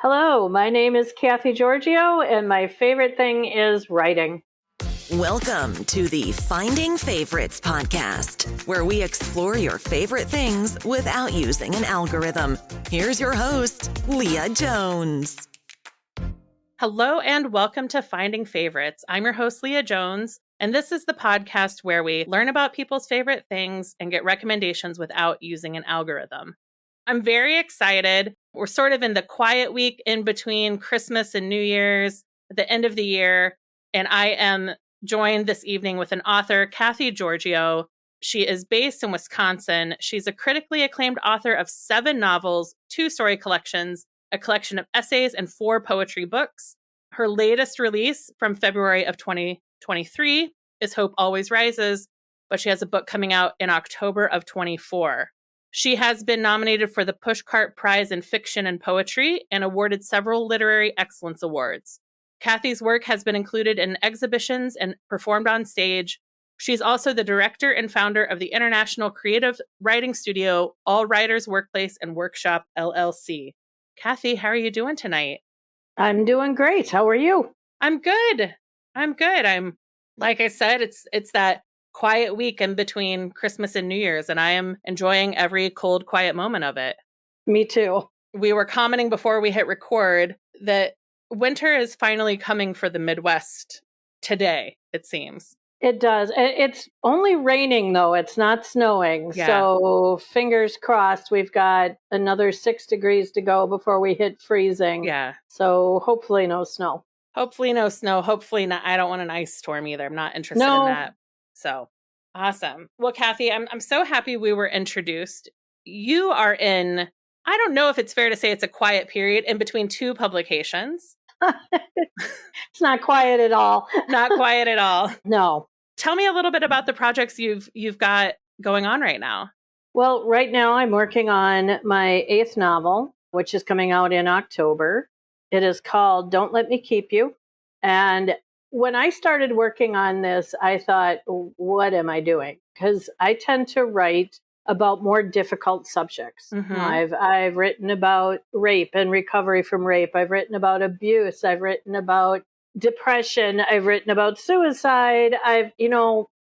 Hello, my name is Kathie Giogio, and my favorite thing is writing. Welcome to the Finding Favorites podcast, where we explore your favorite things without using an algorithm. Here's your host, Leah Jones. Hello and welcome to Finding Favorites. I'm your host, Leah Jones, and this is the podcast where we learn about people's favorite things and get recommendations without using an algorithm. I'm very excited. We're sort of in the quiet week in between Christmas and New Year's, at the end of the year, and I am joined this evening with an author, Kathie Giogio. She is based in Wisconsin. She's a critically acclaimed author of 7 novels, 2 story collections, a collection of essays, and 4 poetry books. Her latest release from February of 2023 is Hope Always Rises, but she has a book coming out in October of 24. She has been nominated for the Pushcart Prize in Fiction and Poetry and awarded several literary excellence awards. Kathie's work has been included in exhibitions and performed on stage. She's also the director and founder of the international creative writing studio, All Writers Workplace and Workshop, LLC. Kathie, how are you doing tonight? I'm doing great. How are you? I'm good. I'm, like I said, it's that quiet week in between Christmas and New Year's, and I am enjoying every cold, quiet moment of it. Me too. We were commenting before we hit record that winter is finally coming for the Midwest today, it seems. It does. It's only raining, though. It's not snowing. Yeah. So fingers crossed, we've got another 6 degrees to go before we hit freezing. Yeah. So hopefully no snow. Hopefully no snow. Hopefully not. I don't want an ice storm either. I'm not interested in that. So awesome. Well, Kathie, I'm so happy we were introduced. You are in, I don't know if it's fair to say it's a quiet period in between 2 publications. It's not quiet at all. Not quiet at all. No. Tell me a little bit about the projects you've got going on right now. Well, right now I'm working on my 8th novel, which is coming out in October. It is called Don't Let Me Keep You. And when I started working on this, I thought, what am I doing? Because I tend to write about more difficult subjects. Mm-hmm. I've written about rape and recovery from rape. I've written about abuse. I've written about depression. I've written about suicide.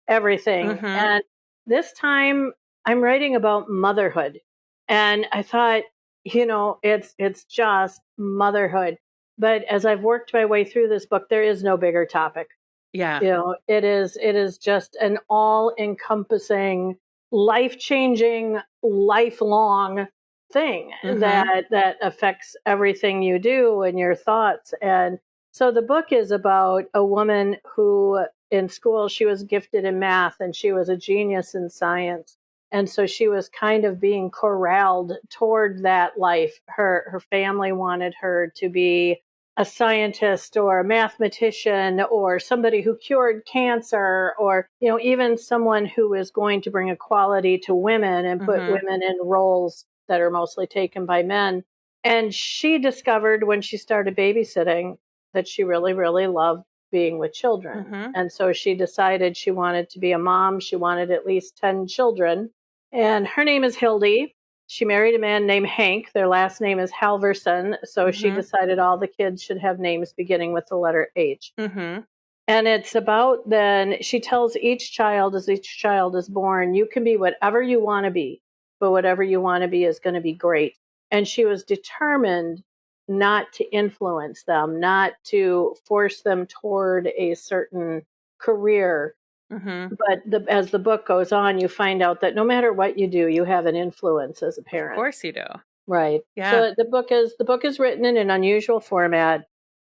Everything. Mm-hmm. And this time I'm writing about motherhood. And I thought, it's just motherhood. But as I've worked my way through this book, there is no bigger topic. Yeah. It is just an all-encompassing, life-changing, lifelong thing that affects everything you do and your thoughts. And so the book is about a woman who in school, she was gifted in math and she was a genius in science. And so she was kind of being corralled toward that life. Her family wanted her to be a scientist or a mathematician or somebody who cured cancer or, even someone who is going to bring equality to women and put women in roles that are mostly taken by men. And she discovered when she started babysitting that she really, really loved being with children. And so she decided she wanted to be a mom. She wanted at least 10 children. And her name is Hildy. She married a man named Hank. Their last name is Halverson. So she decided all the kids should have names beginning with the letter H. And it's about then, she tells each child as each child is born, you can be whatever you want to be, but whatever you want to be is going to be great. And she was determined not to influence them, not to force them toward a certain career. But as the book goes on, you find out that no matter what you do, you have an influence as a parent. Of course you do. Right. Yeah. So the book is written in an unusual format.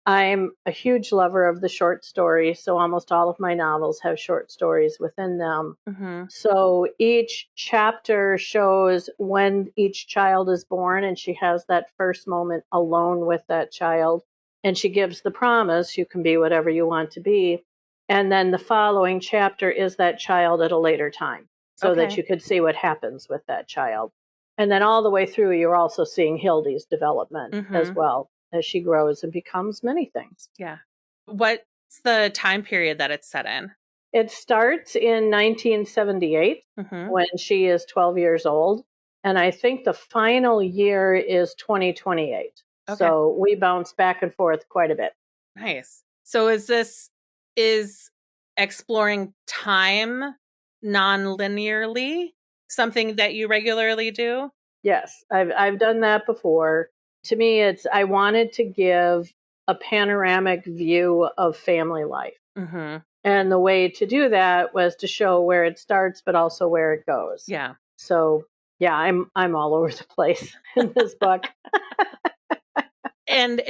I'm a huge lover of the short story, so almost all of my novels have short stories within them. So each chapter shows when each child is born, and she has that first moment alone with that child, and she gives the promise, you can be whatever you want to be. And then the following chapter is that child at a later time, so that you could see what happens with that child. And then all the way through, you're also seeing Hildy's development as well, as she grows and becomes many things. Yeah. What's the time period that it's set in? It starts in 1978 when she is 12 years old. And I think the final year is 2028. Okay. So we bounce back and forth quite a bit. Nice. So is exploring time non-linearly something that you regularly do? Yes, I've done that before. To me, I wanted to give a panoramic view of family life. Mm-hmm. And the way to do that was to show where it starts, but also where it goes. Yeah. So yeah, I'm all over the place in this book. And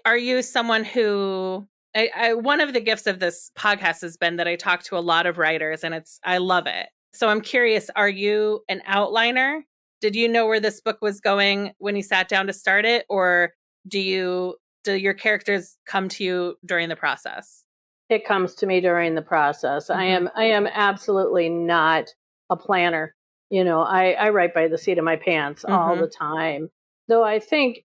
are you someone who, one of the gifts of this podcast has been that I talk to a lot of writers and I love it. So I'm curious, are you an outliner? Did you know where this book was going when you sat down to start it? Or do your characters come to you during the process? It comes to me during the process. Mm-hmm. I am absolutely not a planner. I write by the seat of my pants all Mm-hmm. the time. Though I think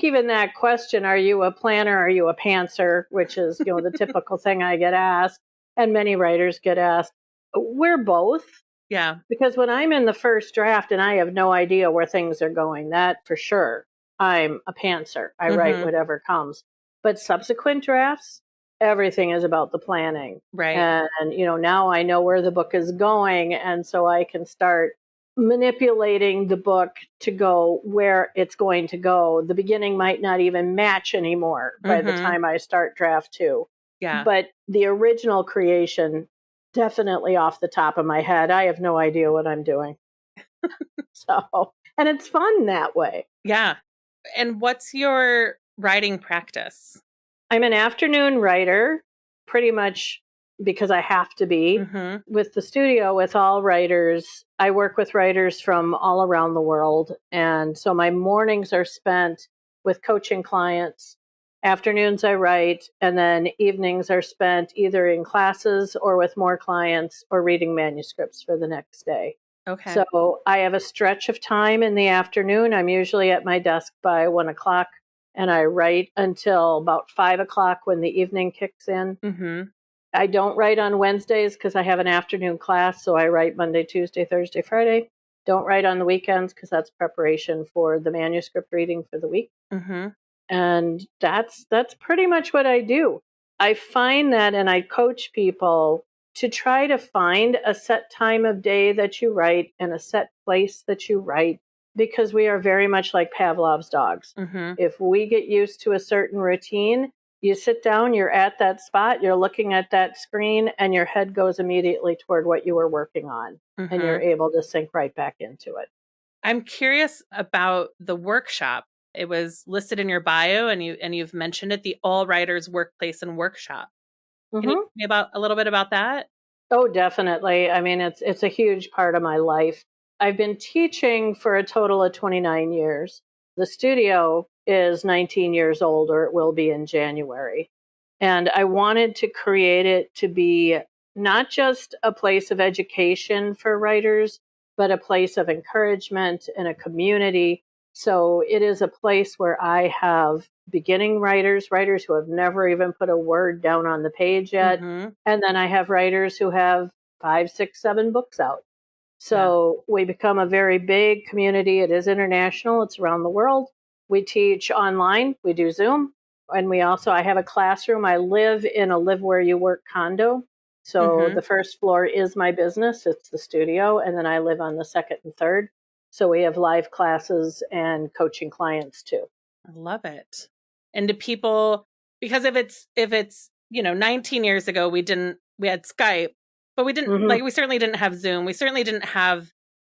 even that question, are you a planner, are you a pantser, which is, the typical thing I get asked, and many writers get asked. We're both. Yeah. Because when I'm in the first draft and I have no idea where things are going, that for sure, I'm a pantser. I write Mm-hmm. whatever comes. But subsequent drafts, everything is about the planning. Right. And, now I know where the book is going. And so I can start manipulating the book to go where it's going to go. The beginning might not even match anymore by the Mm-hmm. time I start draft 2. Yeah. But the original creation, definitely off the top of my head, I have no idea what I'm doing. And it's fun that way. Yeah. And what's your writing practice? I'm an afternoon writer, pretty much because I have to be. Mm-hmm. With the studio, with all writers, I work with writers from all around the world. And so my mornings are spent with coaching clients. Afternoons I write, and then evenings are spent either in classes or with more clients or reading manuscripts for the next day. Okay. So I have a stretch of time in the afternoon. I'm usually at my desk by 1:00, and I write until about 5:00 when the evening kicks in. Mm-hmm. I don't write on Wednesdays because I have an afternoon class, so I write Monday, Tuesday, Thursday, Friday. Don't write on the weekends because that's preparation for the manuscript reading for the week. Mm-hmm. And that's pretty much what I do. I find that, and I coach people to try to find a set time of day that you write and a set place that you write, because we are very much like Pavlov's dogs. Mm-hmm. If we get used to a certain routine, you sit down, you're at that spot, you're looking at that screen, and your head goes immediately toward what you were working on, Mm-hmm. and you're able to sink right back into it. I'm curious about the workshop. It was listed in your bio, and you've mentioned it, the All Writers Workplace and Workshop. Mm-hmm. Can you tell me a little bit about that? Oh, definitely. I mean, it's a huge part of my life. I've been teaching for a total of 29 years. The studio is 19 years old, or it will be in January. And I wanted to create it to be not just a place of education for writers, but a place of encouragement and a community. So it is a place where I have beginning writers who have never even put a word down on the page yet. Mm-hmm. And then I have writers who have 5, 6, 7 books out. So we become a very big community. It is international. It's around the world. We teach online. We do Zoom. And I have a classroom. I live in a live where you work condo. So Mm-hmm. the first floor is my business. It's the studio. And then I live on the second and third. So we have live classes and coaching clients too. I love it. And do people, because if it's 19 years ago, we had Skype, but we didn't, Mm-hmm. we certainly didn't have Zoom. We certainly didn't have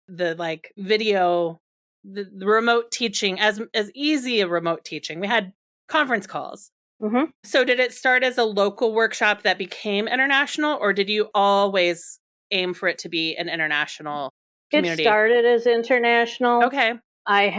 the video, the remote teaching, as easy a remote teaching. We had conference calls. Mm-hmm. So did it start as a local workshop that became international, or did you always aim for it to be an international community? It started as international. Okay. I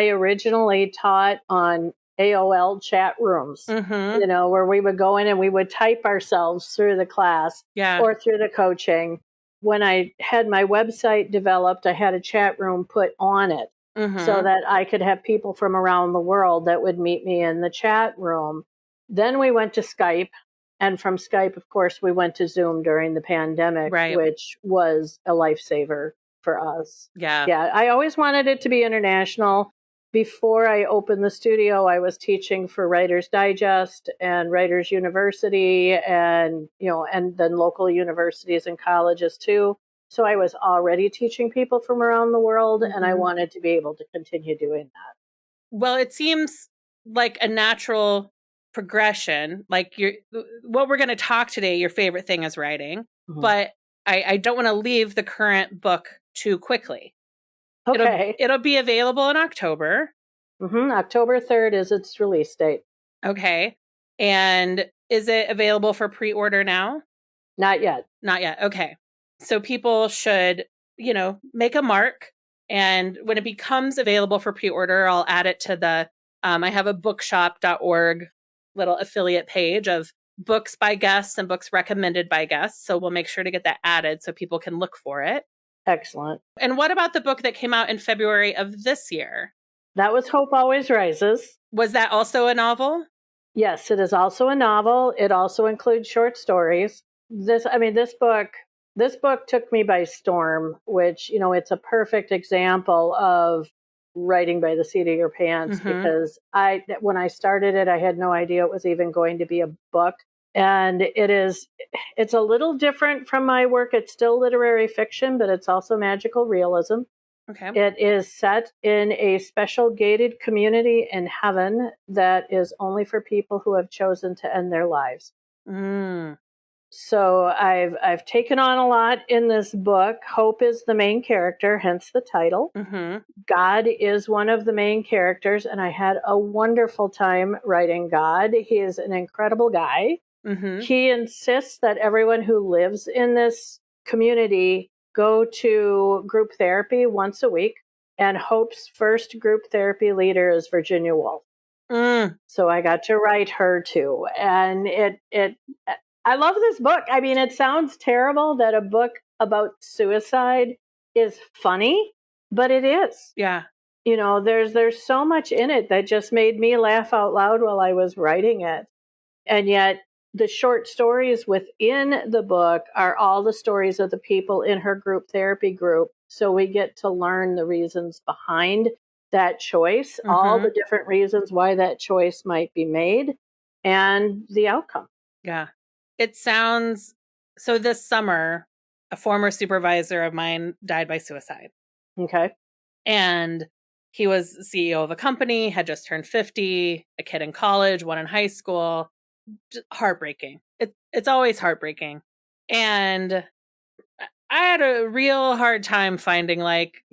originally taught on AOL chat rooms, Mm-hmm. where we would go in and we would type ourselves through the class Yeah. or through the coaching. When I had my website developed, I had a chat room put on it Mm-hmm. so that I could have people from around the world that would meet me in the chat room. Then we went to Skype. And from Skype, of course, we went to Zoom during the pandemic, Right. which was a lifesaver for us. Yeah. Yeah, I always wanted it to be international. before I opened the studio, I was teaching for Writers Digest and Writers University and, and then local universities and colleges too. So I was already teaching people from around the world, and I wanted to be able to continue doing that. Well, it seems like a natural progression. Like what we're going to talk today, your favorite thing is writing, but I don't want to leave the current book too quickly. Okay. It'll be available in October. October 3rd is its release date. Okay. And is it available for pre-order now? Not yet. Not yet. Okay. So people should, make a mark. And when it becomes available for pre-order, I'll add it to the, I have a bookshop.org little affiliate page of books by guests and books recommended by guests. So we'll make sure to get that added so people can look for it. Excellent. And what about the book that came out in February of this year? That was Hope Always Rises. Was that also a novel? Yes, it is also a novel. It also includes short stories. This book took me by storm, which, it's a perfect example of writing by the seat of your pants, because when I started it, I had no idea it was even going to be a book. And it's a little different from my work. It's still literary fiction, but it's also magical realism. Okay. It is set in a special gated community in heaven that is only for people who have chosen to end their lives. So I've taken on a lot in this book. Hope is the main character, hence the title. God is one of the main characters, and I had a wonderful time writing God. He is an incredible guy. He insists that everyone who lives in this community go to group therapy once a week, and Hope's first group therapy leader is Virginia Woolf. So I got to write her too, and I love this book. I mean, it sounds terrible that a book about suicide is funny, but it is. Yeah. There's so much in it that just made me laugh out loud while I was writing it. And yet the short stories within the book are all the stories of the people in her group therapy group. So we get to learn the reasons behind that choice, all the different reasons why that choice might be made, and the outcome. Yeah. It sounds so. This summer, a former supervisor of mine died by suicide. Okay. And he was CEO of a company, had just turned 50, a kid in college, one in high school. Just heartbreaking. It's always heartbreaking. And I had a real hard time finding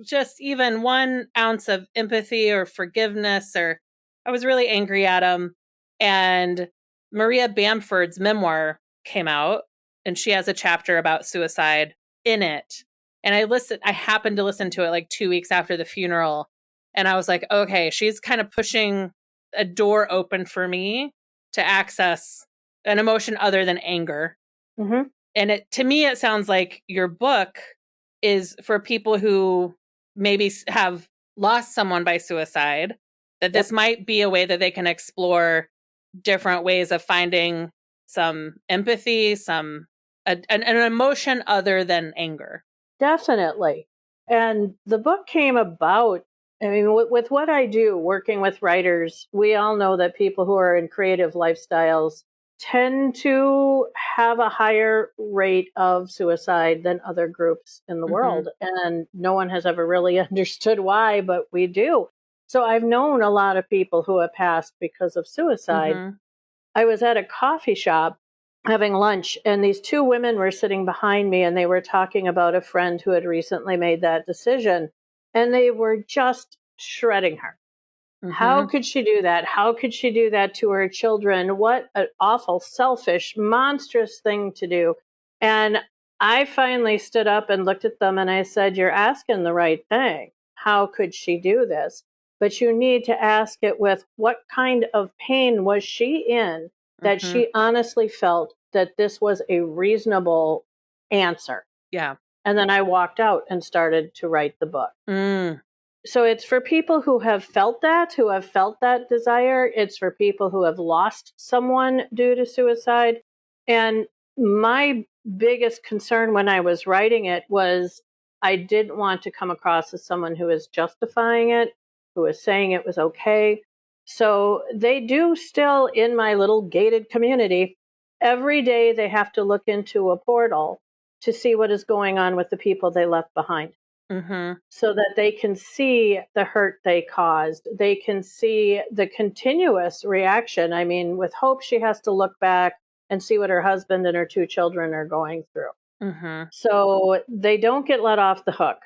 just even 1 ounce of empathy or forgiveness, or I was really angry at him. And Maria Bamford's memoir came out, and she has a chapter about suicide in it. And I happened to listen to it 2 weeks after the funeral. And I was like, okay, she's kind of pushing a door open for me to access an emotion other than anger. And to me, it sounds like your book is for people who maybe have lost someone by suicide, that this might be a way that they can explore different ways of finding some empathy, an emotion other than anger. Definitely. And the book came about, with what I do, working with writers, we all know that people who are in creative lifestyles tend to have a higher rate of suicide than other groups in the world. And no one has ever really understood why, but we do. So I've known a lot of people who have passed because of suicide. I was at a coffee shop having lunch, and these 2 women were sitting behind me, and they were talking about a friend who had recently made that decision, and they were just shredding her. How could she do that? How could she do that to her children? What an awful, selfish, monstrous thing to do. And I finally stood up and looked at them, and I said, you're asking the right thing. How could she do this? But you need to ask it with, what kind of pain was she in that she honestly felt that this was a reasonable answer? Yeah. And then I walked out and started to write the book. So it's for people who have felt that desire. It's for people who have lost someone due to suicide. And my biggest concern when I was writing it was I didn't want to come across as someone who is justifying it, who was saying it was okay. So they do still, in my little gated community, every day they have to look into a portal to see what is going on with the people they left behind, so that they can see the hurt they caused. They can see the continuous reaction. I mean, with Hope, she has to look back and see what her husband and her 2 children are going through. So they don't get let off the hook.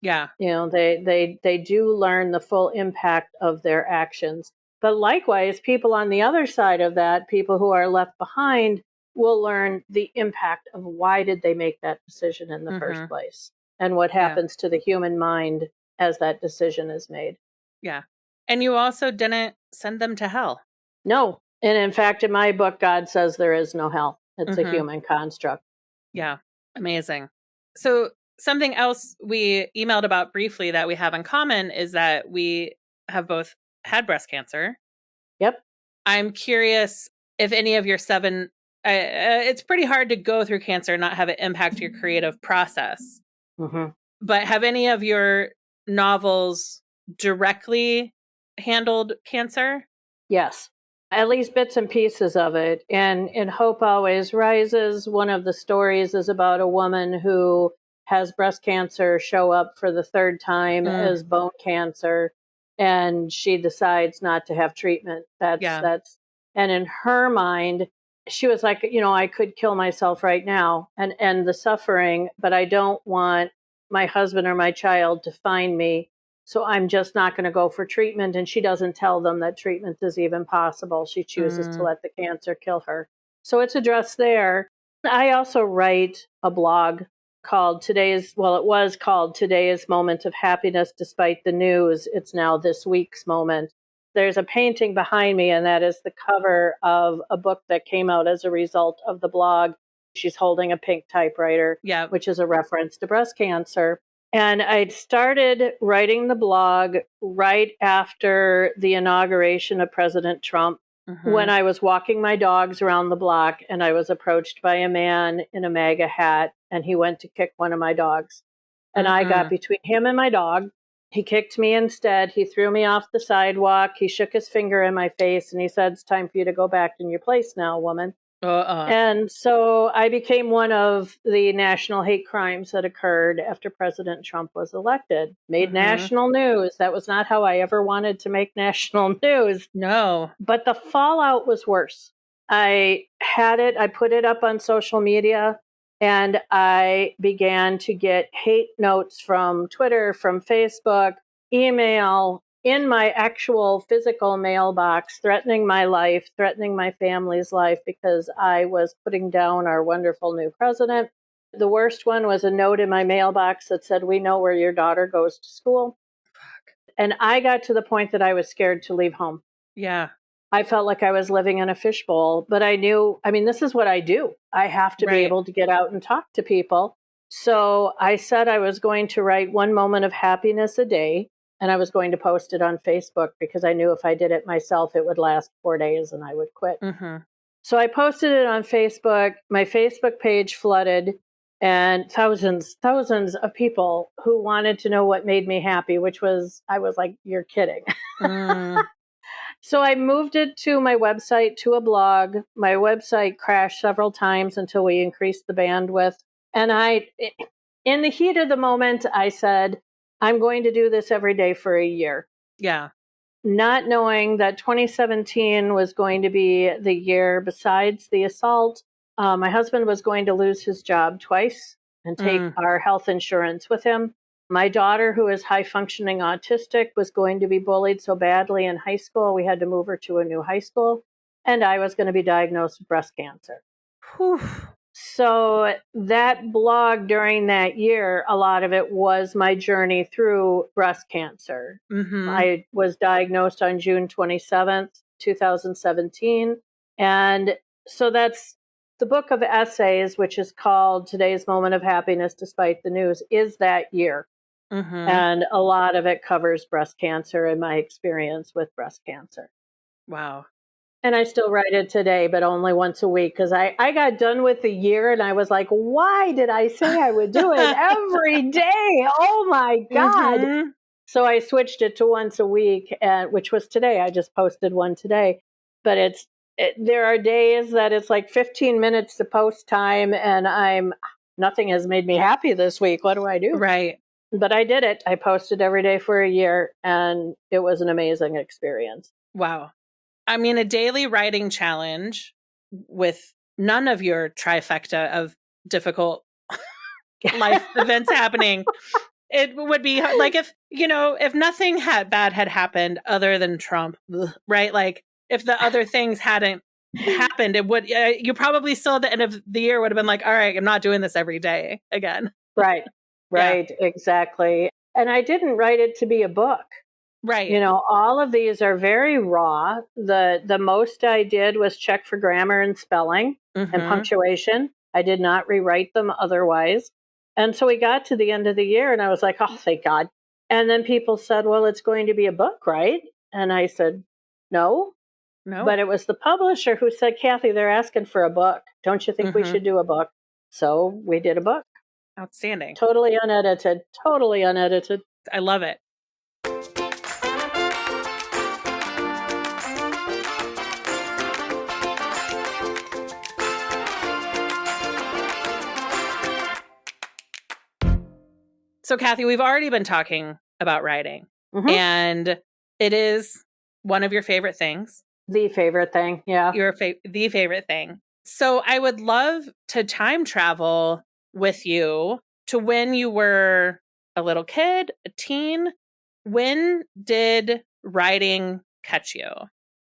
Yeah. They do learn the full impact of their actions. But likewise, people on the other side of that, people who are left behind, will learn the impact of why did they make that decision in the first place, and what happens to the human mind as that decision is made. Yeah. And you also didn't send them to hell. No. And in fact, in my book, God says there is no hell. It's a human construct. Yeah. Amazing. So something else we emailed about briefly that we have in common is that we have both had breast cancer. Yep. I'm curious if any of your 7, it's pretty hard to go through cancer and not have it impact your creative process. But have any of your novels directly handled cancer? Yes. At least bits and pieces of it. And in Hope Always Rises, one of the stories is about a woman who has breast cancer show up for the 3rd time as bone cancer, and she decides not to have treatment. That's and in her mind, she was like, I could kill myself right now and end the suffering, but I don't want my husband or my child to find me. So I'm just not going to go for treatment. And she doesn't tell them that treatment is even possible. She chooses to let the cancer kill her. So it's addressed there. I also write a blog called it was called Today's Moment of Happiness Despite the News. It's now This Week's Moment. There's a painting behind me, and that is the cover of a book that came out as a result of the blog. She's holding a pink typewriter, which is a reference to breast cancer. And I'd started writing the blog right after the inauguration of President Trump, when I was walking my dogs around the block and I was approached by a man in a MAGA hat, and he went to kick one of my dogs. And I got between him and my dog. He kicked me instead. He threw me off the sidewalk. He shook his finger in my face and he said, "It's time for you to go back in your place now, woman." And so I became one of the national hate crimes that occurred after President Trump was elected. Made national news. That was not how I ever wanted to make national news. No. But the fallout was worse. I put it up on social media, and I began to get hate notes from Twitter, from Facebook, email, in my actual physical mailbox, threatening my life, threatening my family's life, because I was putting down our wonderful new president. The worst one was a note in my mailbox that said, "We know where your daughter goes to school." And I got to the point that I was scared to leave home. Yeah. I felt like I was living in a fishbowl, but I knew, this is what I do. I have to be able to get out and talk to people. So I said I was going to write 1 moment of happiness a day. And I was going to post it on Facebook, because I knew if I did it myself, it would last 4 days and I would quit. So I posted it on Facebook. My Facebook page flooded, and thousands of people who wanted to know what made me happy, I was like, "You're kidding." So I moved it to my website, to a blog. My website crashed several times until we increased the bandwidth. And in the heat of the moment, I said, I'm going to do this every day for a year. Yeah. Not knowing that 2017 was going to be the year, besides the assault, my husband was going to lose his job twice and take our health insurance with him. My daughter, who is high functioning autistic, was going to be bullied so badly in high school, we had to move her to a new high school. And I was going to be diagnosed with breast cancer. Whew. So that blog during that year, a lot of it was my journey through breast cancer. I was diagnosed on June 27th, 2017. And so that's the book of essays, which is called Today's Moment of Happiness Despite the News, is that year. And a lot of it covers breast cancer and my experience with breast cancer. Wow. And I still write it today, but only once a week, because I got done with the year and I was like, why did I say I would do it every day? Oh my God. So I switched it to once a week, which was today. I just posted one today. But there are days that it's like 15 minutes to post time, and nothing has made me happy this week. What do I do? Right. But I did it. I posted every day for a year, and it was an amazing experience. Wow. I mean, a daily writing challenge with none of your trifecta of difficult life events happening. It would be like if nothing bad had happened other than Trump, right? Like if the other things hadn't happened, it would, you probably still at the end of the year would have been like, all right, I'm not doing this every day again. Right. Right. Yeah. Exactly. And I didn't write it to be a book. Right. All of these are very raw. The most I did was check for grammar and spelling and punctuation. I did not rewrite them otherwise. And so we got to the end of the year and I was like, oh, thank God. And then people said, well, it's going to be a book, right? And I said, no. But it was the publisher who said, Kathie, they're asking for a book. Don't you think we should do a book? So we did a book. Outstanding. Totally unedited. Totally unedited. I love it. So, Kathie, we've already been talking about writing, and it is one of your favorite things. The favorite thing, yeah. The favorite thing. So I would love to time travel with you to when you were a little kid, a teen. When did writing catch you?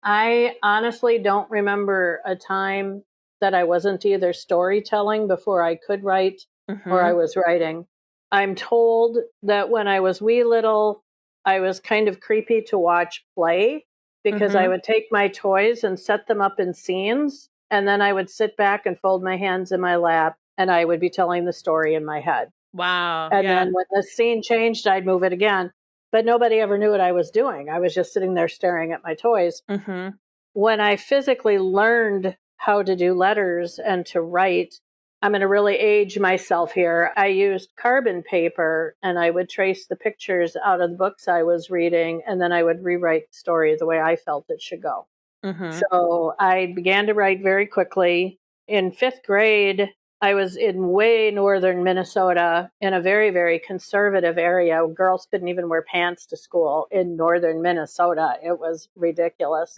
I honestly don't remember a time that I wasn't either storytelling before I could write or I was writing. I'm told that when I was wee little, I was kind of creepy to watch play because I would take my toys and set them up in scenes, and then I would sit back and fold my hands in my lap, and I would be telling the story in my head. Wow. And then when the scene changed, I'd move it again. But nobody ever knew what I was doing. I was just sitting there staring at my toys. When I physically learned how to do letters and to write, I'm going to really age myself here. I used carbon paper and I would trace the pictures out of the books I was reading, and then I would rewrite the story the way I felt it should go. So I began to write very quickly. In 5th grade, I was in way northern Minnesota in a very, very conservative area. Girls couldn't even wear pants to school in northern Minnesota. It was ridiculous.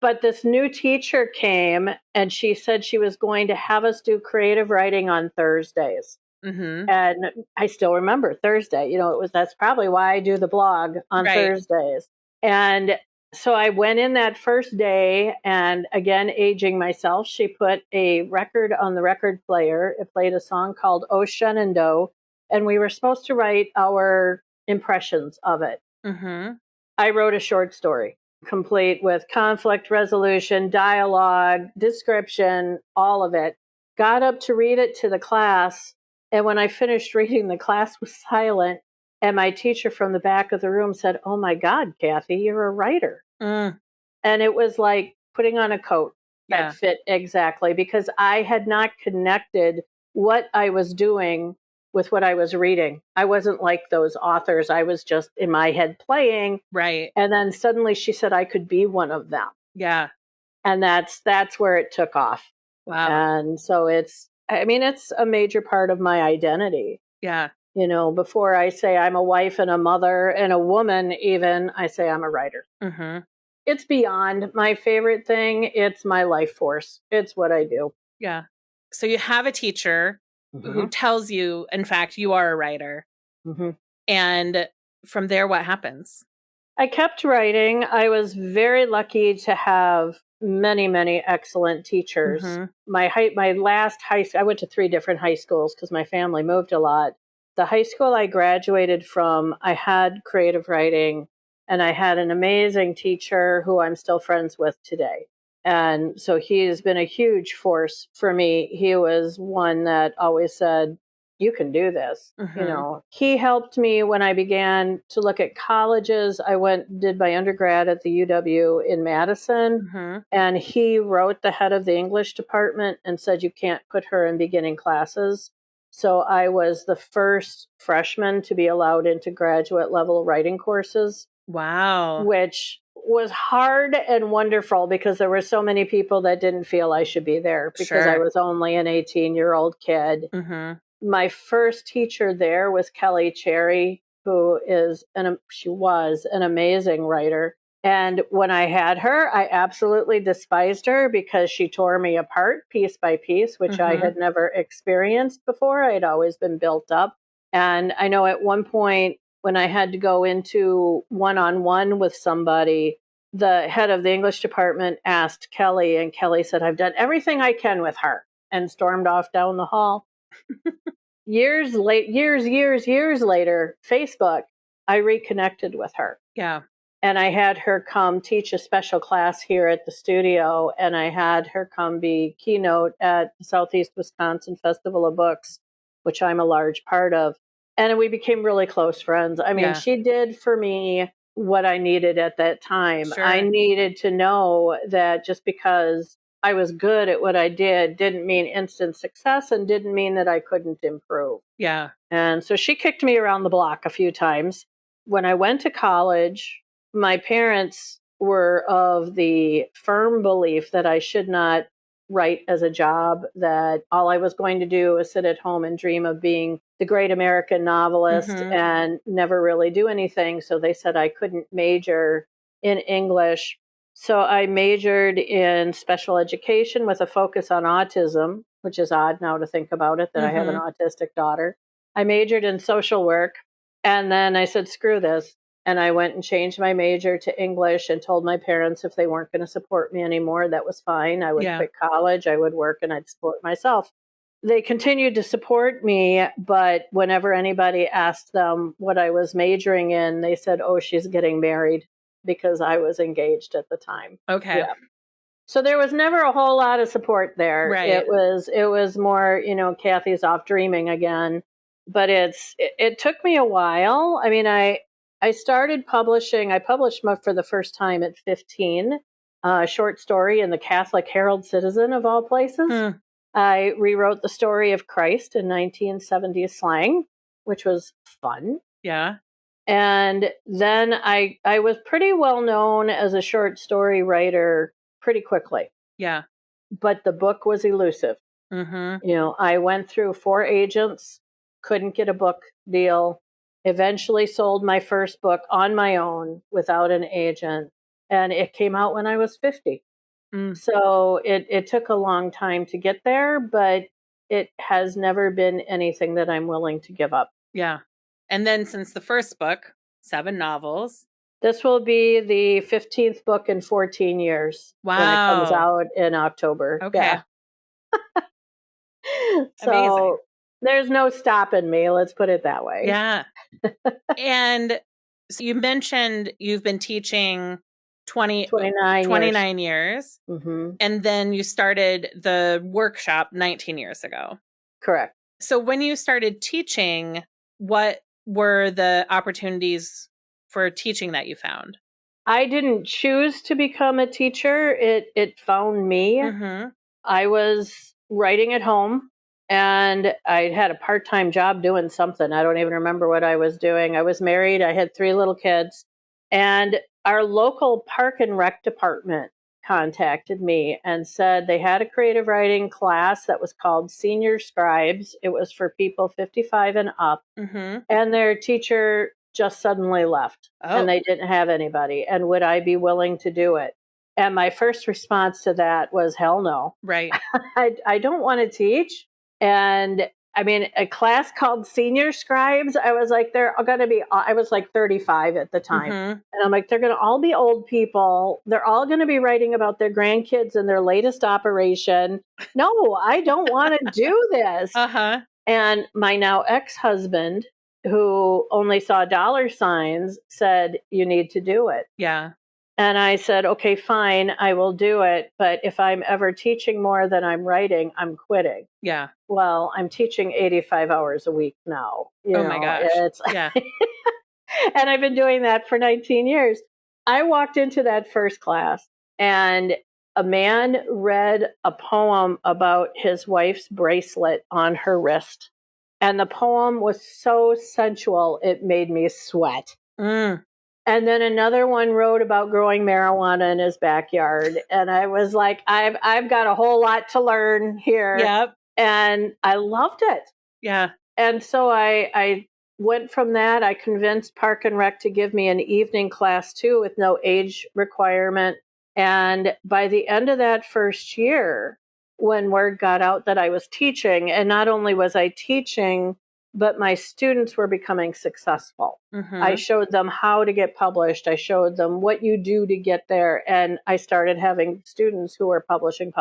But this new teacher came and she said she was going to have us do creative writing on Thursdays. And I still remember Thursday. That's probably why I do the blog on Thursdays. And so I went in that first day, and again, aging myself, she put a record on the record player. It played a song called Oh Shenandoah, and we were supposed to write our impressions of it. I wrote a short story, complete with conflict resolution, dialogue, description, all of it. Got up to read it to the class, and when I finished reading, the class was silent. And my teacher from the back of the room said, oh my God, Kathie, you're a writer. And it was like putting on a coat that fit exactly, because I had not connected what I was doing with what I was reading. I wasn't like those authors. I was just in my head playing. Right. And then suddenly she said I could be one of them. Yeah. And that's where it took off. Wow. And so it's a major part of my identity. Yeah. Before I say I'm a wife and a mother and a woman, even, I say I'm a writer. It's beyond my favorite thing. It's my life force. It's what I do. Yeah. So you have a teacher who tells you, in fact, you are a writer. And from there, what happens? I kept writing. I was very lucky to have many, many excellent teachers. My last I went to 3 different high schools because my family moved a lot. The high school I graduated from, I had creative writing, and I had an amazing teacher who I'm still friends with today. And so he has been a huge force for me. He was one that always said, you can do this. He helped me when I began to look at colleges. I did my undergrad at the UW in Madison, and he wrote the head of the English department and said, you can't put her in beginning classes. So I was the first freshman to be allowed into graduate level writing courses, Wow. which was hard and wonderful because there were so many people that didn't feel I should be there because I Sure. was only an 18-year-old kid. Mm-hmm. My first teacher there was Kelly Cherry, who she was an amazing writer. And when I had her, I absolutely despised her because she tore me apart piece by piece, which I Mm-hmm. had never experienced before. I had always been built up. And I know at one point when I had to go into one-on-one with somebody, the head of the English department asked Kelly, and Kelly said, "I've done everything I can with her," and stormed off down the hall. Years later, Facebook, I reconnected with her. Yeah. And I had her come teach a special class here at the studio, and I had her come be keynote at the Southeast Wisconsin Festival of Books, which I'm a large part of. And we became really close friends. I mean, Yeah. she did for me what I needed at that time. Sure. I needed to know that just because I was good at what I did didn't mean instant success and didn't mean that I couldn't improve. Yeah. And so she kicked me around the block a few times. When I went to college, my parents were of the firm belief that I should not write as a job, that all I was going to do was sit at home and dream of being the great American novelist Mm-hmm. and never really do anything. So they said I couldn't major in English. So I majored in special education with a focus on autism, which is odd now to think about it, that I have an Mm-hmm. autistic daughter. I majored in social work, and then I said, screw this. And I went and changed my major to English and told my parents if they weren't going to support me anymore, that was fine. I would Yeah. quit college, I would work, and I'd support myself. They continued to support me, but whenever anybody asked them what I was majoring in, they said, "Oh, she's getting married," because I was engaged at the time. Okay. Yeah. So there was never a whole lot of support there. Right. It was more, Kathie's off dreaming again. But it took me a while. I mean, I started publishing. I published for the first time at 15, a short story in the Catholic Herald Citizen of all places. Hmm. I rewrote the story of Christ in 1970s slang, which was fun. Yeah. And then I was pretty well known as a short story writer pretty quickly. Yeah. But the book was elusive. Mm-hmm. I went through 4 agents, couldn't get a book deal, eventually sold my first book on my own without an agent, and it came out when I was 50. Mm. So it took a long time to get there, but it has never been anything that I'm willing to give up. Yeah. And then since the first book, 7 novels. This will be the 15th book in 14 years when it comes Wow. out in October. Okay. Yeah. So Amazing. there's no stopping me. Let's put it that way. Yeah. And so you mentioned you've been teaching 29 years. Mm-hmm. And then you started the workshop 19 years ago. Correct. So when you started teaching, what were the opportunities for teaching that you found? I didn't choose to become a teacher. It found me. Mm-hmm. I was writing at home, and I had a part-time job doing something. I don't even remember what I was doing. I was married. I had 3 little kids. And our local park and rec department contacted me and said they had a creative writing class that was called Senior Scribes. It was for people 55 and up. Mm-hmm. And their teacher just suddenly left, and they didn't have anybody. And would I be willing to do it? And my first response to that was, hell no. Right. I don't want to teach. And I mean, a class called Senior Scribes, I was like, they're going to be, I was like 35 at the time. Mm-hmm. And I'm like, they're going to all be old people. They're all going to be writing about their grandkids and their latest operation. No, I don't want to do this. Uh-huh. And my now ex-husband, who only saw dollar signs, said, you need to do it. Yeah. And I said, okay, fine, I will do it. But if I'm ever teaching more than I'm writing, I'm quitting. Yeah. Well, I'm teaching 85 hours a week now. My gosh. Yeah. And I've been doing that for 19 years. I walked into that first class, and a man read a poem about his wife's bracelet on her wrist. And the poem was so sensual, it made me sweat. Mm. And then another one wrote about growing marijuana in his backyard. And I was like, I've got a whole lot to learn here. Yep. And I loved it. Yeah. And so I went from that. I convinced Park and Rec to give me an evening class too with no age requirement. And by the end of that first year, when word got out that I was teaching, and not only was I teaching, but my students were becoming successful. I showed them how to get published. I showed them what you do to get there. And I started having students who were publishing.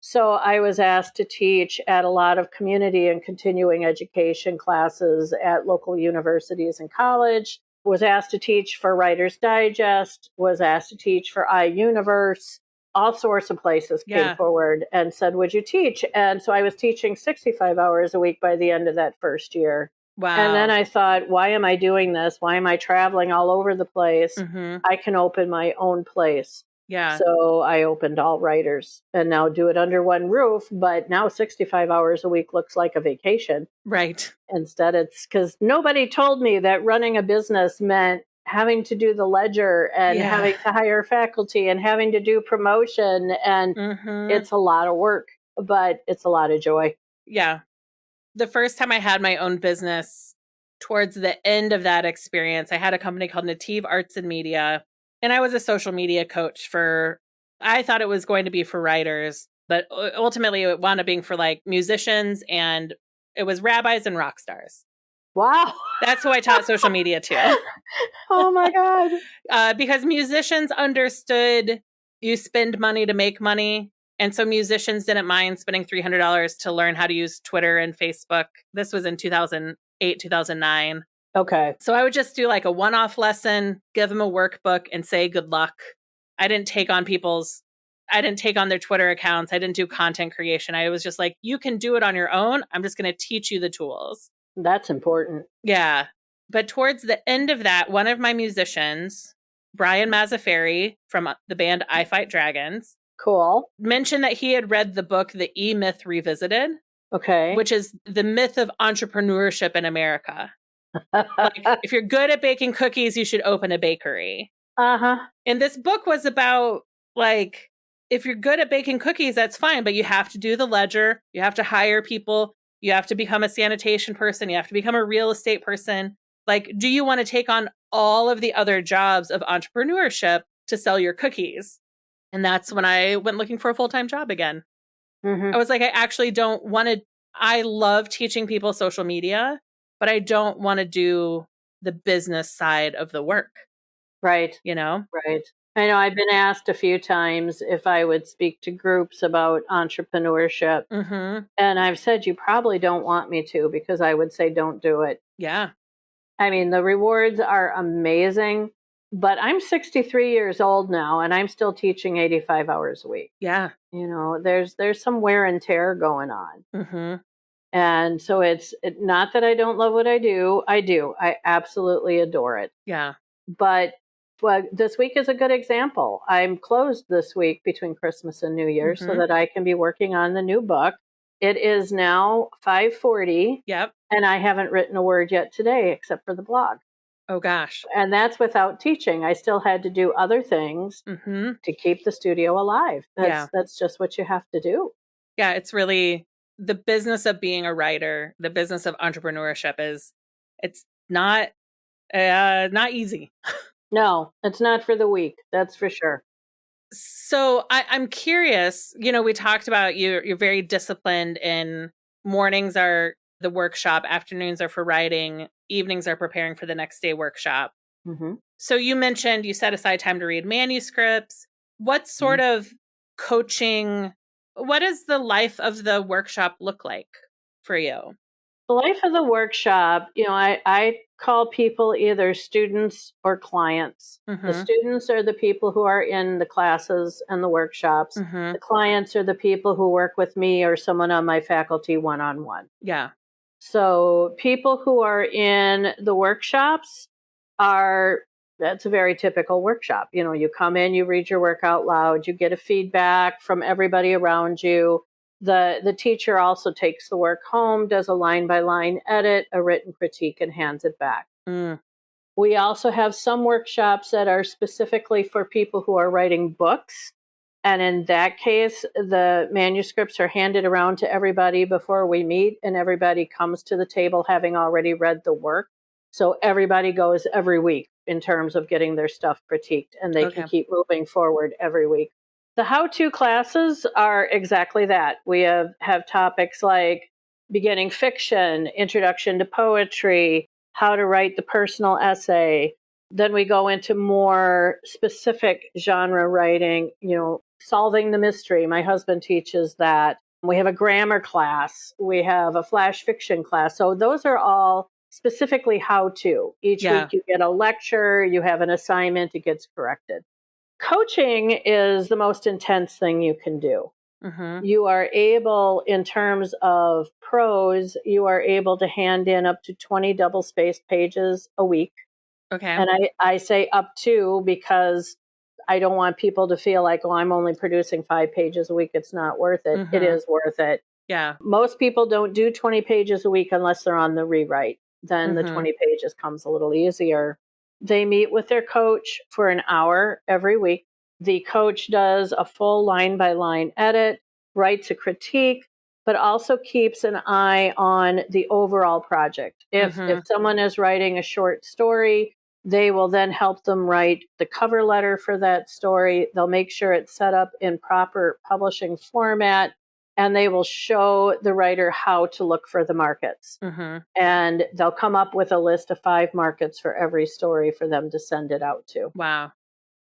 So I was asked to teach at a lot of community and continuing education classes at local universities and college, was asked to teach for Writer's Digest, was asked to teach for iUniverse. All sorts of places came forward and said, would you teach? And so I was teaching 65 hours a week by the end of that first year. Wow. And then I thought, why am I doing this? Why am I traveling all over the place? I can open my own place. Yeah. So I opened All Writers and now do it under one roof. But now 65 hours a week looks like a vacation. Right. Instead, it's because nobody told me that running a business meant having to do the ledger and having to hire faculty and having to do promotion. And it's a lot of work, but it's a lot of joy. Yeah. The first time I had my own business, towards the end of that experience, I had a company called Native Arts and Media. And I was a social media coach I thought it was going to be for writers, but ultimately it wound up being for like musicians, and it was rabbis and rock stars. Wow. That's who I taught social media to. Oh my God. Because musicians understood you spend money to make money. And so musicians didn't mind spending $300 to learn how to use Twitter and Facebook. This was in 2008, 2009. Okay. So I would just do like a one-off lesson, give them a workbook, and say good luck. I didn't take on their Twitter accounts. I didn't do content creation. I was just like, you can do it on your own. I'm just going to teach you the tools. That's important. Yeah. But towards the end of that, one of my musicians, Brian Mazzaferri from the band I Fight Dragons, cool, mentioned that he had read the book, The E-Myth Revisited. Okay. Which is the myth of entrepreneurship in America. Like, if you're good at baking cookies, you should open a bakery. And this book was about, like, if you're good at baking cookies, that's fine, but you have to do the ledger. You have to hire people. You have to become a sanitation person. You have to become a real estate person. Like, do you want to take on all of the other jobs of entrepreneurship to sell your cookies? And that's when I went looking for a full-time job again. I was like, I actually don't want to. I love teaching people social media, but I don't want to do the business side of the work. Right. You know? Right. I know I've been asked a few times if I would speak to groups about entrepreneurship. And I've said, you probably don't want me to, because I would say, don't do it. Yeah. I mean, the rewards are amazing, but I'm 63 years old now and I'm still teaching 85 hours a week. Yeah. You know, there's some wear and tear going on. And so it's not that I don't love what I do. I do. I absolutely adore it. Yeah. But this week is a good example. I'm closed this week between Christmas and New Year so that I can be working on the new book. It is now 5:40. Yep. And I haven't written a word yet today except for the blog. Oh, gosh. And that's without teaching. I still had to do other things to keep the studio alive. That's just what you have to do. Yeah, it's really the business of being a writer, the business of entrepreneurship it's not easy. No, it's not for the weak. That's for sure. So I'm curious, we talked about you're very disciplined, in mornings are the workshop, afternoons are for writing, evenings are preparing for the next day workshop. So you mentioned you set aside time to read manuscripts. What sort of coaching, what does the life of the workshop look like for you? The life of the workshop, I call people either students or clients. The students are the people who are in the classes and the workshops. The clients are the people who work with me or someone on my faculty one-on-one. Yeah. So people who are in the workshops that's a very typical workshop. You come in, you read your work out loud, you get a feedback from everybody around you. The teacher also takes the work home, does a line-by-line edit, a written critique, and hands it back. Mm. We also have some workshops that are specifically for people who are writing books. And in that case, the manuscripts are handed around to everybody before we meet, and everybody comes to the table having already read the work. So everybody goes every week in terms of getting their stuff critiqued, and they can Okay. keep moving forward every week. The how-to classes are exactly that. We have topics like beginning fiction, introduction to poetry, how to write the personal essay. Then we go into more specific genre writing, solving the mystery. My husband teaches that. We have a grammar class. We have a flash fiction class. So those are all specifically how to. Each Yeah. week you get a lecture, you have an assignment, it gets corrected. Coaching is the most intense thing you can do. Mm-hmm. You are able, in terms of prose, you are able to hand in up to 20 double spaced pages a week. Okay. And I say up to because I don't want people to feel like, I'm only producing 5 pages a week. It's not worth it. It Mhm. is worth it. Yeah. Most people don't do 20 pages a week unless they're on the rewrite. Then the Mhm. 20 pages comes a little easier. They meet with their coach for an hour every week. The coach does a full line-by-line edit, writes a critique, but also keeps an eye on the overall project. If Mhm. someone is writing a short story, they will then help them write the cover letter for that story. They'll make sure it's set up in proper publishing format, and they will show the writer how to look for the markets. Mhm. And they'll come up with a list of 5 markets for every story for them to send it out to. Wow.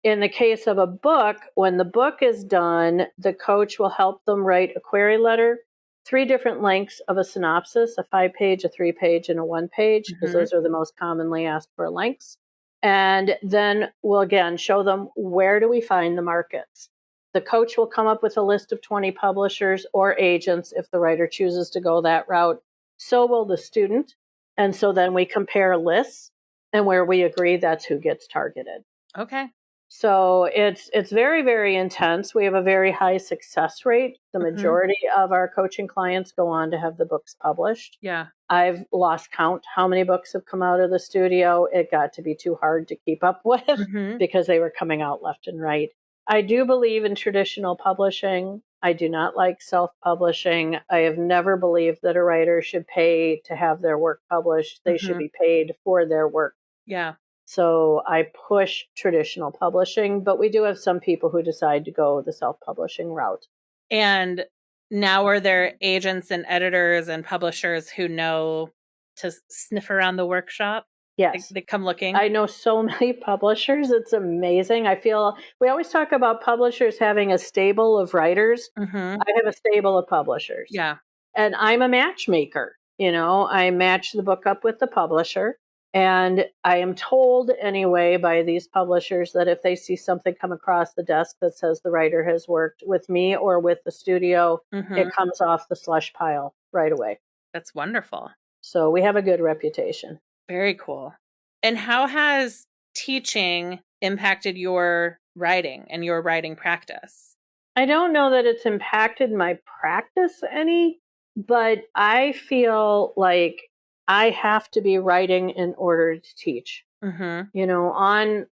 In the case of a book, when the book is done, the coach will help them write a query letter, 3 different lengths of a synopsis, a 5-page, a 3-page, and a 1-page, because Mhm. those are the most commonly asked for lengths. And then we'll again show them, where do we find the markets? The coach will come up with a list of 20 publishers or agents if the writer chooses to go that route. So will the student. And so then we compare lists, and where we agree, that's who gets targeted. Okay. So it's very, very intense. We have a very high success rate. The Mhm. majority of our coaching clients go on to have the books published. Yeah. I've lost count how many books have come out of the studio. It got to be too hard to keep up with Mhm. because they were coming out left and right. I do believe in traditional publishing. I do not like self-publishing. I have never believed that a writer should pay to have their work published. They should Mhm. be paid for their work. Yeah. So I push traditional publishing, but we do have some people who decide to go the self-publishing route. And now are there agents and editors and publishers who know to sniff around the workshop? Yes. They come looking? I know so many publishers. It's amazing. I feel we always talk about publishers having a stable of writers. Mhm. I have a stable of publishers. Yeah. And I'm a matchmaker. I match the book up with the publisher. And I am told anyway by these publishers that if they see something come across the desk that says the writer has worked with me or with the studio, Mhm. it comes off the slush pile right away. That's wonderful. So we have a good reputation. Very cool. And how has teaching impacted your writing and your writing practice? I don't know that it's impacted my practice any, but I feel like I have to be writing in order to teach. Mhm.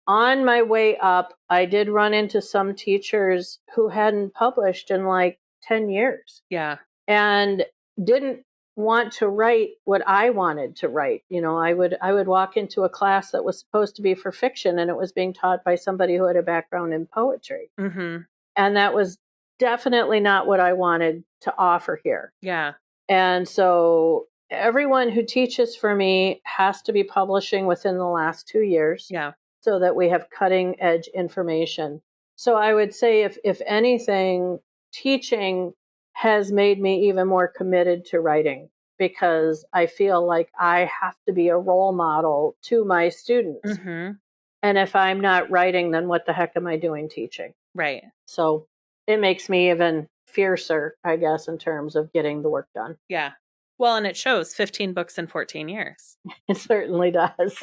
On my way up, I did run into some teachers who hadn't published in like 10 years Yeah. and didn't want to write what I wanted to write. I would walk into a class that was supposed to be for fiction, and it was being taught by somebody who had a background in poetry. Mhm. And that was definitely not what I wanted to offer here. Yeah. And so everyone who teaches for me has to be publishing within the last 2 years Yeah. so that we have cutting edge information. So I would say if anything, teaching has made me even more committed to writing because I feel like I have to be a role model to my students. Mhm. And if I'm not writing, then what the heck am I doing teaching? Right. So it makes me even fiercer, I guess, in terms of getting the work done. Yeah. Well, and it shows 15 books in 14 years. It certainly does.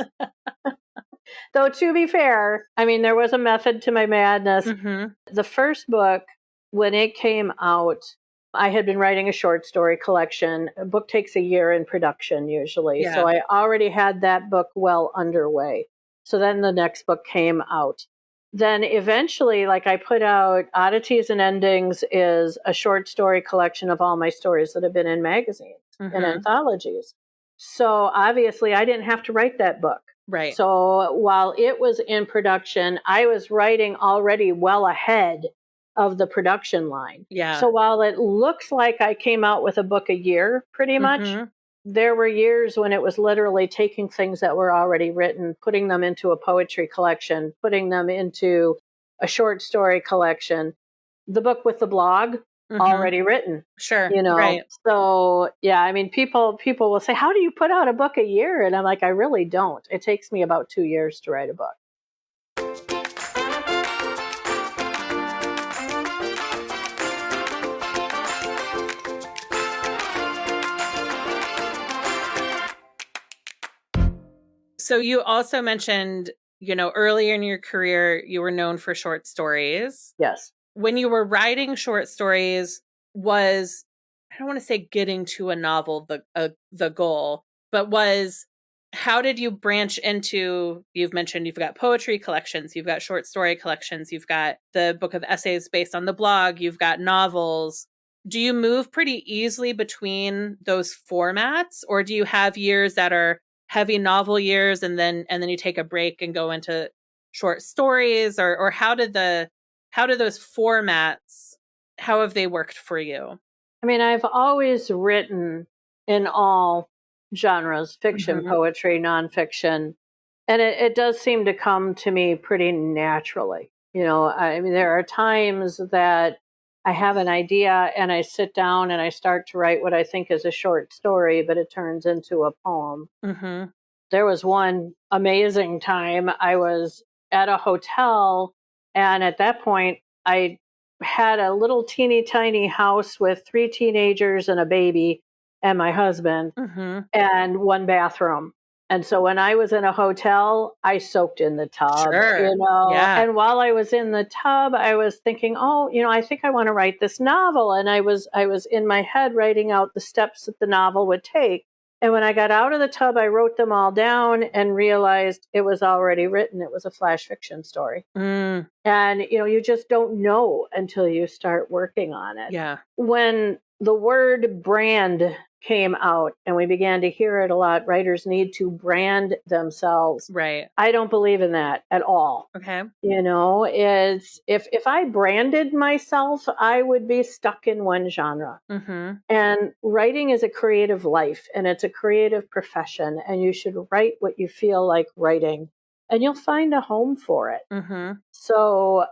Though, to be fair, I mean, there was a method to my madness. Mhm. The first book, when it came out, I had been writing a short story collection. A book takes a year in production usually. Yeah. So I already had that book well underway. So then the next book came out. Then eventually, like I put out Oddities and Endings is a short story collection of all my stories that have been in magazines and anthologies. So obviously I didn't have to write that book. Right. So while it was in production, I was writing already well ahead of the production line. Yeah. So while it looks like I came out with a book a year, pretty much, there were years when it was literally taking things that were already written, putting them into a poetry collection, putting them into a short story collection. The book with the blog, already written. Sure. You know, Right. so yeah, I mean, people will say, how do you put out a book a year? And I'm like, I really don't. It takes me about 2 years to write a book. So you also mentioned, earlier in your career, you were known for short stories. Yes. When you were writing short stories, I don't want to say getting to a novel the goal, but how did you branch into, you've mentioned you've got poetry collections, you've got short story collections, you've got the book of essays based on the blog, you've got novels. Do you move pretty easily between those formats, or do you have years that are heavy novel years and then you take a break and go into short stories, or how did those formats, how have they worked for you? I mean, I've always written in all genres, fiction, poetry, nonfiction, and it does seem to come to me pretty naturally. I mean, there are times that I have an idea and I sit down and I start to write what I think is a short story, but it turns into a poem. There was one amazing time I was at a hotel, and at that point, I had a little teeny tiny house with 3 teenagers and a baby and my husband and 1 bathroom. And so when I was in a hotel, I soaked in the tub, Sure. Yeah. and while I was in the tub, I was thinking, oh, I think I want to write this novel. And I was in my head writing out the steps that the novel would take. And when I got out of the tub, I wrote them all down and realized it was already written. It was a flash fiction story. And, you just don't know until you start working on it. Yeah. When the word brand came out and we began to hear it a lot, writers need to brand themselves. Right. I don't believe in that at all. Okay. It's if I branded myself, I would be stuck in one genre. And writing is a creative life and it's a creative profession, and you should write what you feel like writing and you'll find a home for it. So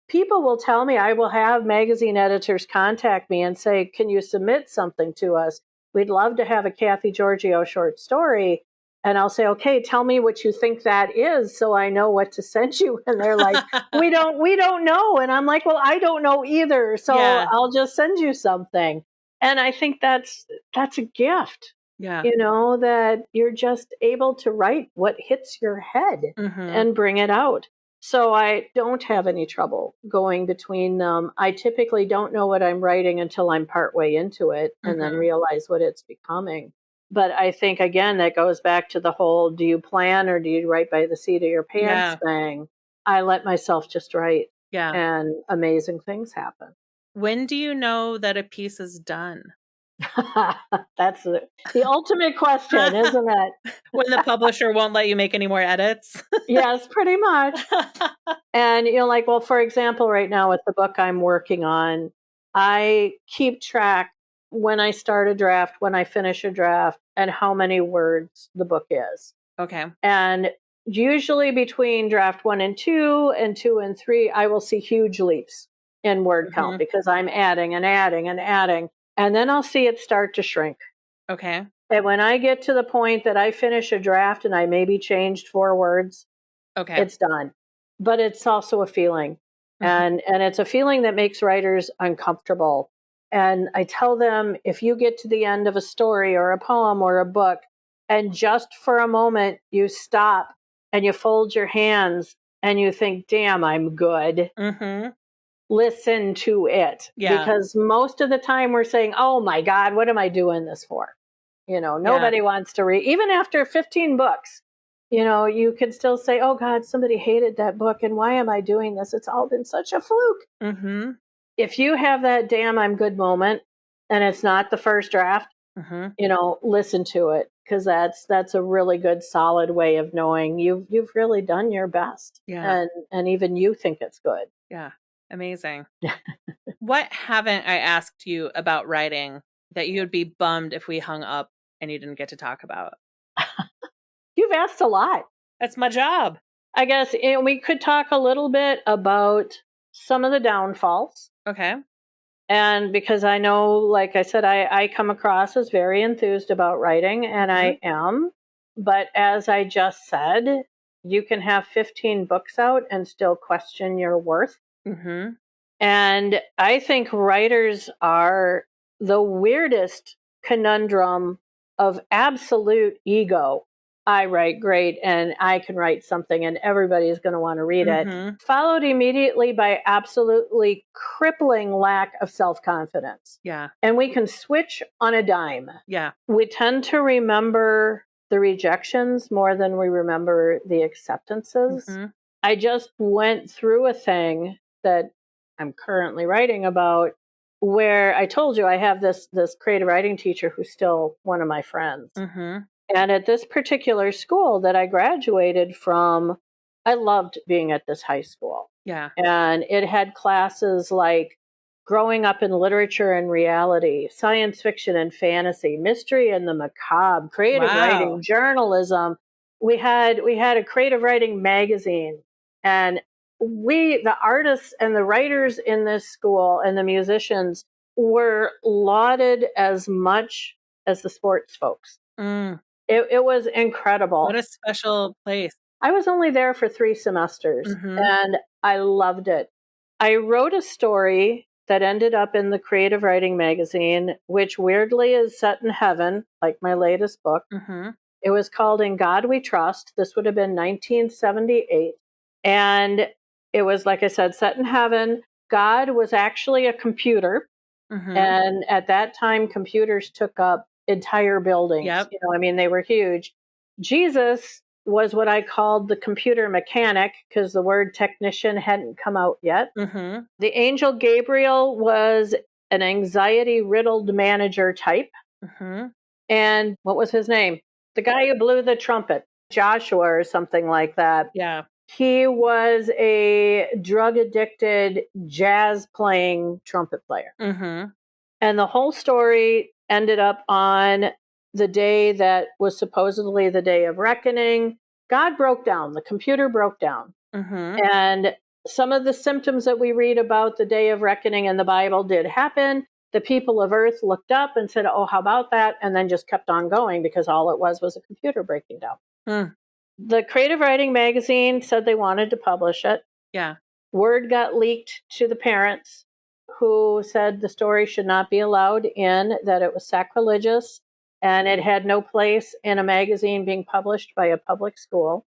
people will tell me, I will have magazine editors contact me and say, can you submit something to us? We'd love to have a Kathie Giogio short story. And I'll say, okay, tell me what you think that is so I know what to send you. And they're like, we don't know. And I'm like, well, I don't know either. So I'll just send you something. And I think that's a gift. Yeah. That you're just able to write what hits your head and bring it out. So I don't have any trouble going between them. I typically don't know what I'm writing until I'm partway into it and then realize what it's becoming. But I think, again, that goes back to the whole, do you plan or do you write by the seat of your pants thing? I let myself just write. Yeah. And amazing things happen. When do you know that a piece is done? That's the ultimate question, isn't it? When the publisher won't let you make any more edits? Yes, pretty much. And, well, for example, right now with the book I'm working on, I keep track when I start a draft, when I finish a draft, and how many words the book is. Okay. And usually between draft 1 and 2 and 2 and 3, I will see huge leaps in word count because I'm adding and adding and adding. And then I'll see it start to shrink. Okay. And when I get to the point that I finish a draft and I maybe changed 4 words, it's done. But it's also a feeling. And it's a feeling that makes writers uncomfortable. And I tell them, if you get to the end of a story or a poem or a book, and just for a moment you stop and you fold your hands and you think, damn, I'm good. listen to it. Yeah. Because most of the time we're saying, oh my God, what am I doing this for? Nobody wants to read, even after 15 books. You can still say, oh God, somebody hated that book. And why am I doing this? It's all been such a fluke. Mm-hmm. If you have that damn I'm good moment and it's not the first draft, listen to it, because that's a really good solid way of knowing you've really done your best. Yeah. And even you think it's good. Yeah. Amazing. What haven't I asked you about writing that you would be bummed if we hung up and you didn't get to talk about? You've asked a lot. That's my job. I guess we could talk a little bit about some of the downfalls. Okay. And because I know, like I said, I come across as very enthused about writing, and I am. But as I just said, you can have 15 books out and still question your worth. Mm-hmm. And I think writers are the weirdest conundrum of absolute ego. I write great and I can write something and everybody's going to want to read it. Followed immediately by absolutely crippling lack of self-confidence. Yeah. And we can switch on a dime. Yeah. We tend to remember the rejections more than we remember the acceptances. I just went through a thing that I'm currently writing about, where I told you I have this creative writing teacher who's still one of my friends. And at this particular school that I graduated from, I loved being at this high school. Yeah. And it had classes like growing up in literature and reality, science fiction and fantasy, mystery and the macabre, creative writing, journalism. We had a creative writing magazine, and the artists and the writers in this school and the musicians were lauded as much as the sports folks. It was incredible. What a special place. I was only there for 3 semesters, and I loved it. I wrote a story that ended up in the Creative Writing magazine, which weirdly is set in heaven, like my latest book. It was called In God We Trust. This would have been 1978. And it was, like I said, set in heaven. God was actually a computer. And at that time, computers took up entire buildings. They were huge. Jesus was what I called the computer mechanic, because the word technician hadn't come out yet. The angel Gabriel was an anxiety-riddled manager type. And what was his name? The guy who blew the trumpet, Joshua or something like that. Yeah. He was a drug-addicted, jazz-playing trumpet player. And the whole story ended up on the day that was supposedly the day of reckoning. God broke down. The computer broke down. And some of the symptoms that we read about the day of reckoning in the Bible did happen. The people of Earth looked up and said, oh, how about that? And then just kept on going, because all it was a computer breaking down. The Creative Writing magazine said they wanted to publish it. Yeah. Word got leaked to the parents, who said the story should not be allowed in, that it was sacrilegious, and it had no place in a magazine being published by a public school.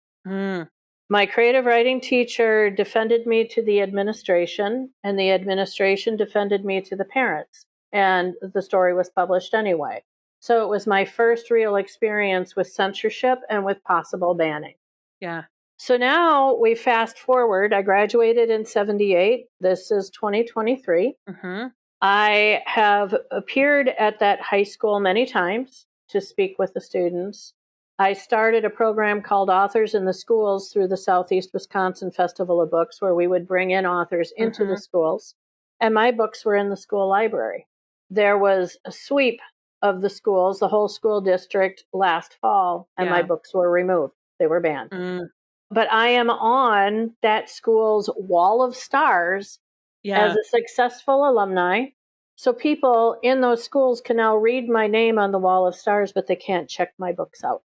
My creative writing teacher defended me to the administration, and the administration defended me to the parents, and the story was published anyway. So it was my first real experience with censorship and with possible banning. Yeah. So now we fast forward. I graduated in 78. This is 2023. I have appeared at that high school many times to speak with the students. I started a program called Authors in the Schools through the Southeast Wisconsin Festival of Books, where we would bring in authors into the schools. And my books were in the school library. There was a sweep of the schools, the whole school district, last fall, and my books were removed. They were banned. But I am on that school's wall of stars as a successful alumni. So people in those schools can now read my name on the wall of stars, but they can't check my books out.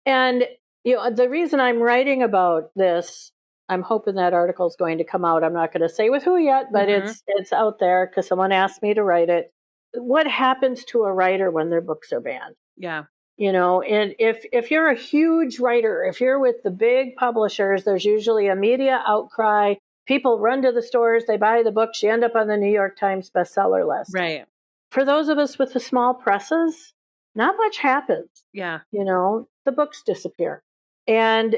And the reason I'm writing about this, I'm hoping that article is going to come out. I'm not going to say with who yet, but it's out there because someone asked me to write it. What happens to a writer when their books are banned? Yeah. And if you're a huge writer, if you're with the big publishers, there's usually a media outcry. people run to the stores, they buy the books, you end up on the New York Times bestseller list. Right. For those of us with the small presses, not much happens. Yeah. The books disappear. And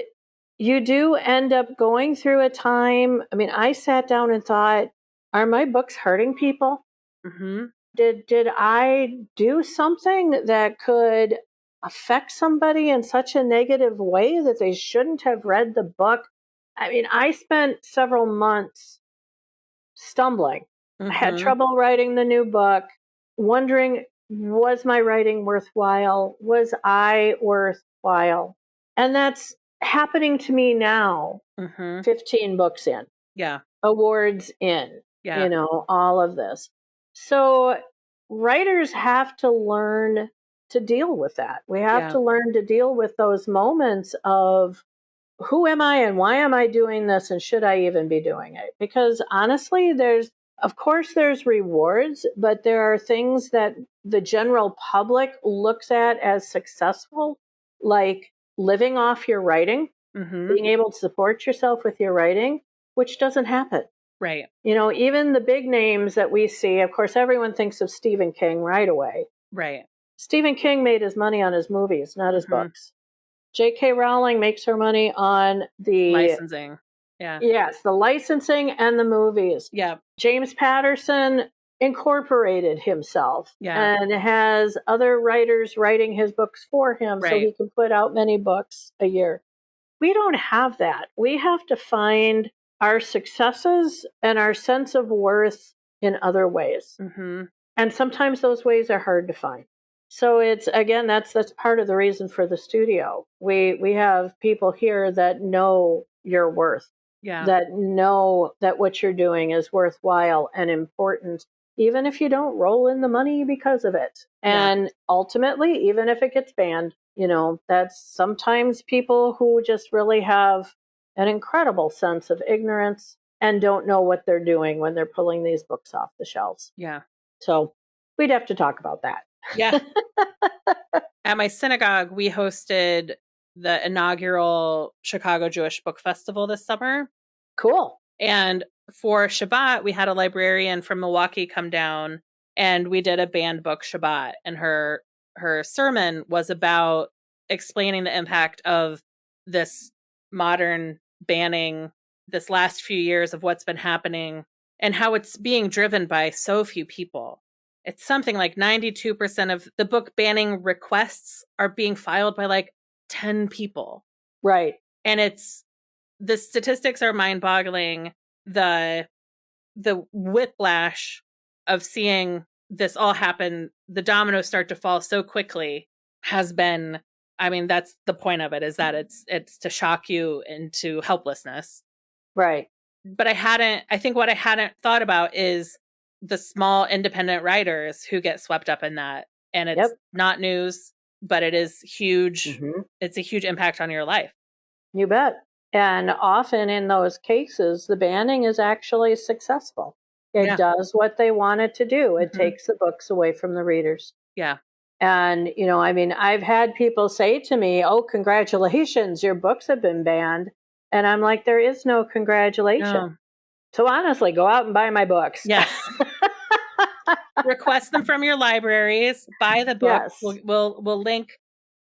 you do end up going through a time. I mean, I sat down and thought, are my books hurting people? Mm-hmm. Did I do something that could affect somebody in such a negative way that they shouldn't have read the book? I mean, I spent several months stumbling. I had Mm-hmm. trouble writing the new book, wondering, was my writing worthwhile? Was I worthwhile? And that's happening to me now, Mm-hmm. 15 books in, Yeah. awards in, Yeah. all of this. So writers have to learn to deal with that. We have Yeah. to learn to deal with those moments of, who am I and why am I doing this and should I even be doing it? Because honestly, of course there's rewards, but there are things that the general public looks at as successful, like living off your writing, Mm-hmm. being able to support yourself with your writing, which doesn't happen. Right. Even the big names that we see, of course, everyone thinks of Stephen King right away. Right. Stephen King made his money on his movies, not his Mm-hmm. books. J.K. Rowling makes her money on the licensing. Yeah. Yes, the licensing and the movies. Yeah. James Patterson incorporated himself and has other writers writing his books for him so he can put out many books a year. We don't have that. We have to find our successes and our sense of worth in other ways. Mm-hmm. And sometimes those ways are hard to find. So it's, again, that's part of the reason for the studio. We have people here that know your worth, that know that what you're doing is worthwhile and important, even if you don't roll in the money because of it. And ultimately, even if it gets banned, that's sometimes people who just really have an incredible sense of ignorance and don't know what they're doing when they're pulling these books off the shelves. Yeah. So we'd have to talk about that. Yeah. At my synagogue, we hosted the inaugural Chicago Jewish Book Festival this summer. Cool. And for Shabbat, we had a librarian from Milwaukee come down and we did a banned book Shabbat. And her sermon was about explaining the impact of this modern banning, this last few years of what's been happening and how it's being driven by so few people. It's something like 92% of the book banning requests are being filed by like 10 people. Right. And the statistics are mind-boggling. The whiplash of seeing this all happen, the dominoes start to fall so quickly has been, I mean, that's the point of it, is that it's to shock you into helplessness. Right. But I think what I hadn't thought about is the small independent writers who get swept up in that. And it's not news, but it is huge. Mm-hmm. It's a huge impact on your life. You bet. And often in those cases, the banning is actually successful. It does what they want it to do. It takes the books away from the readers. Yeah. And, I mean, I've had people say to me, oh, congratulations, your books have been banned. And I'm like, there is no congratulation. No. So honestly, go out and buy my books. Yes. Request them from your libraries. Buy the book. Yes. We'll link.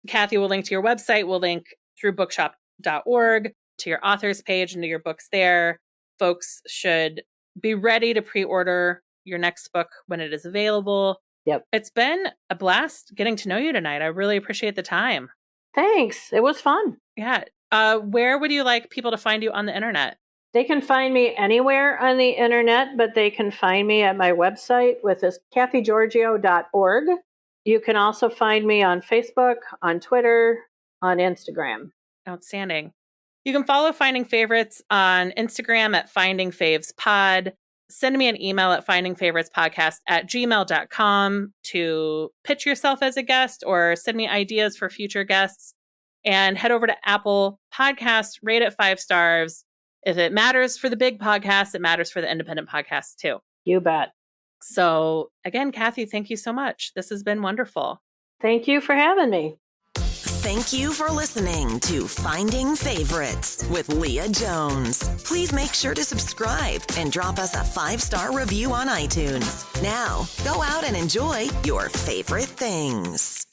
Kathie will link to your website. We'll link through bookshop.org to your author's page and to your books there. Folks should be ready to pre-order your next book when it is available. Yep. It's been a blast getting to know you tonight. I really appreciate the time. Thanks. It was fun. Yeah. Where would you like people to find you on the internet? They can find me anywhere on the internet, but they can find me at my website, with this kathiegiogio.org. You can also find me on Facebook, on Twitter, on Instagram. Outstanding. You can follow Finding Favorites on Instagram at FindingFavesPod. Send me an email at findingfavoritspodcast@gmail.com to pitch yourself as a guest or send me ideas for future guests. And head over to Apple Podcasts, rate it 5 stars. If it matters for the big podcast, it matters for the independent podcasts too. You bet. So again, Kathie, thank you so much. This has been wonderful. Thank you for having me. Thank you for listening to Finding Favorites with Leah Jones. Please make sure to subscribe and drop us a 5-star review on iTunes. Now, go out and enjoy your favorite things.